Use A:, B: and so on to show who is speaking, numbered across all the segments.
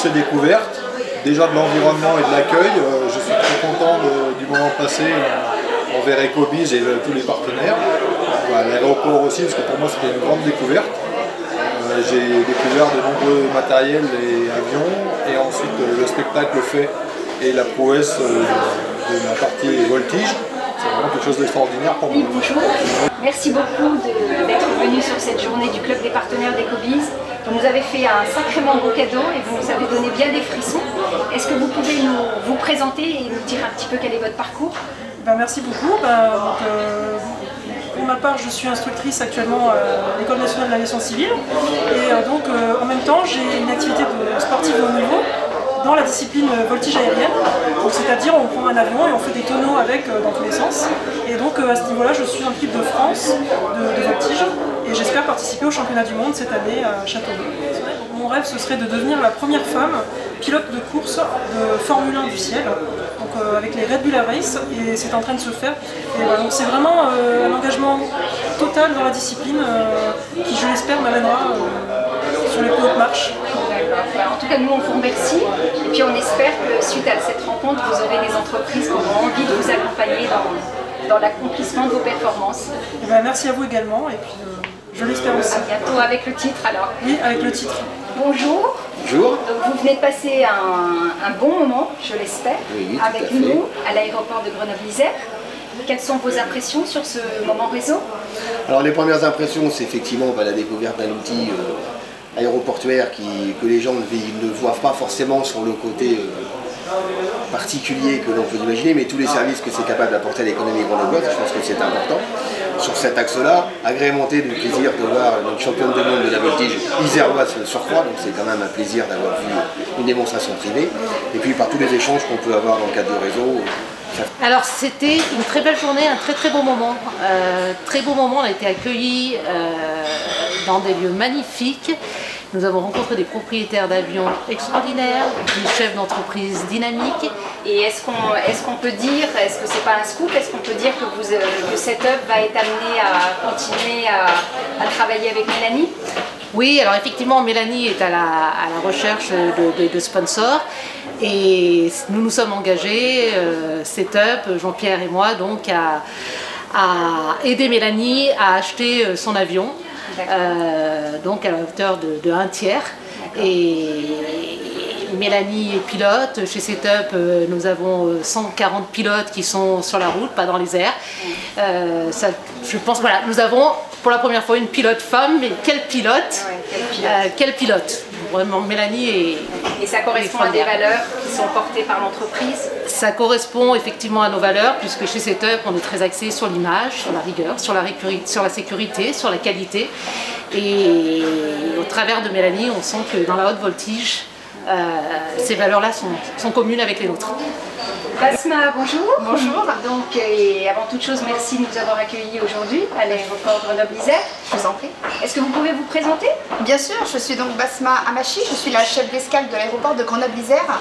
A: ces découvertes, déjà de l'environnement et de l'accueil. Je suis très content du moment passé envers Ecobiz et tous les partenaires. À l'aéroport aussi, parce que pour moi c'était une grande découverte. J'ai découvert de nombreux matériels et avions, et ensuite le spectacle fait et la prouesse de la partie voltige. C'est vraiment quelque chose d'extraordinaire pour moi.
B: Oui, bonjour. Merci beaucoup d'être venu sur cette journée du Club des partenaires d'Ecobiz. Vous nous avez fait un sacrément beau cadeau et vous nous avez donné bien des frissons. Est-ce que vous pouvez vous présenter et nous dire un petit peu quel est votre parcours?
C: Merci beaucoup. Pour ma part, je suis instructrice actuellement à l'École nationale de l'aviation civile. Et en même temps, j'ai une activité de sportive de haut niveau dans la discipline voltige aérienne. C'est-à-dire, on prend un avion et on fait des tonneaux avec dans tous les sens. Et donc, à ce niveau-là, je suis dans l'équipe de France de voltige. Et j'espère participer au championnat du monde cette année à Châteauneuf. Mon rêve, ce serait de devenir la première femme pilote de course de Formule 1 du ciel, avec les Red Bull Air Race, et c'est en train de se faire. Donc c'est vraiment un engagement total dans la discipline qui, je l'espère, m'amènera sur les plus hautes marches.
B: En tout cas, nous, on vous remercie, et puis on espère que suite à cette rencontre, vous aurez des entreprises qui auront envie de vous accompagner dans l'accomplissement de vos performances.
C: Merci à vous également, et puis je l'espère aussi.
B: À bientôt avec le titre alors.
C: Oui, avec le titre.
B: Bonjour.
D: Bonjour.
B: Donc, vous venez de passer un bon moment, je l'espère,
D: oui,
B: avec nous à l'aéroport de Grenoble-Isère. Quelles sont vos impressions sur ce moment réseau?
D: Alors les premières impressions, c'est effectivement la découverte d'un outil aéroportuaire que les gens ne voient pas forcément sur le côté particulier que l'on peut imaginer, mais tous les services que c'est capable d'apporter à l'économie grenobloise, je pense que c'est important. Sur cet axe-là, agrémenté du plaisir de voir une championne du monde de la voltige iséroise surcroît, donc c'est quand même un plaisir d'avoir vu une démonstration privée, et puis par tous les échanges qu'on peut avoir dans le cadre du réseau.
E: Alors c'était une très belle journée, un très beau moment. Très beau moment, on a été accueillis dans des lieux magnifiques. Nous avons rencontré des propriétaires d'avions extraordinaires, des chefs d'entreprise dynamiques.
B: Et est-ce qu'on peut dire, est-ce que c'est pas un scoop, est-ce qu'on peut dire que Setup va être amené à continuer à travailler avec Mélanie?
E: Oui, alors effectivement, Mélanie est à la recherche de sponsors et nous nous sommes engagés, Setup, Jean-Pierre et moi, donc à aider Mélanie à acheter son avion, donc à la hauteur de 1/3. Et Mélanie est pilote. Chez Setup, nous avons 140 pilotes qui sont sur la route, pas dans les airs. Je pense, voilà, nous avons pour la première fois une pilote femme, mais quelle pilote, quelle pilote. Vraiment, Mélanie est...
B: Et ça correspond à des valeurs qui sont portées par l'entreprise?
E: Ça correspond effectivement à nos valeurs, puisque chez Setup, on est très axé sur l'image, sur la rigueur, sur la sécurité, sur la qualité. Et au travers de Mélanie, on sent que dans la haute voltige, ces valeurs-là sont communes avec les nôtres.
B: Basma, bonjour.
F: Bonjour.
B: Donc, et avant toute chose, merci de nous avoir accueillis aujourd'hui à l'aéroport Grenoble-Isère.
F: Je vous en prie.
B: Est-ce que vous pouvez vous présenter?
F: Bien sûr, je suis donc Basma Amachi, je suis la chef d'escale de l'aéroport de Grenoble-Isère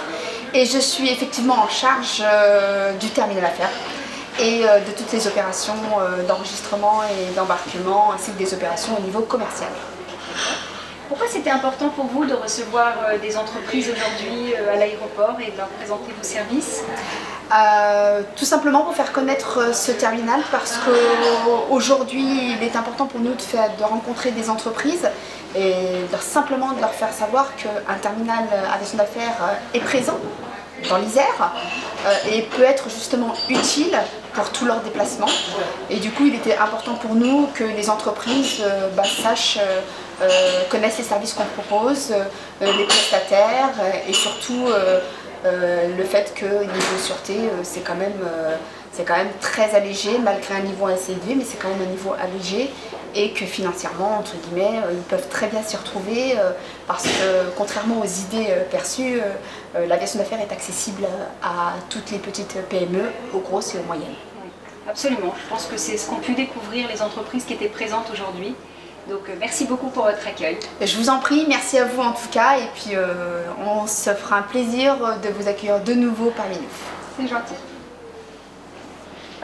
F: et je suis effectivement en charge du terminal affaires et de toutes les opérations d'enregistrement et d'embarquement ainsi que des opérations au niveau commercial.
B: Pourquoi c'était important pour vous de recevoir des entreprises aujourd'hui à l'aéroport et de leur présenter vos services?
F: Tout simplement pour faire connaître ce terminal, parce qu'aujourd'hui il est important pour nous de rencontrer des entreprises et simplement de leur faire savoir qu'un terminal aviation d'affaires est présent dans l'Isère et peut être justement utile pour tous leurs déplacements. Et du coup il était important pour nous que les entreprises sachent, connaissent les services qu'on propose, les prestataires et surtout le fait que niveau sûreté c'est quand même très allégé malgré un niveau assez élevé, mais c'est quand même un niveau allégé et que financièrement, entre guillemets, ils peuvent très bien s'y retrouver parce que contrairement aux idées perçues, l'aviation d'affaires est accessible à toutes les petites PME, aux grosses et aux moyennes.
B: Oui, absolument, je pense que c'est ce qu'ont pu découvrir les entreprises qui étaient présentes aujourd'hui. Donc merci beaucoup pour votre accueil.
F: Je vous en prie, merci à vous en tout cas, et puis on se fera un plaisir de vous accueillir de nouveau parmi nous.
B: C'est gentil.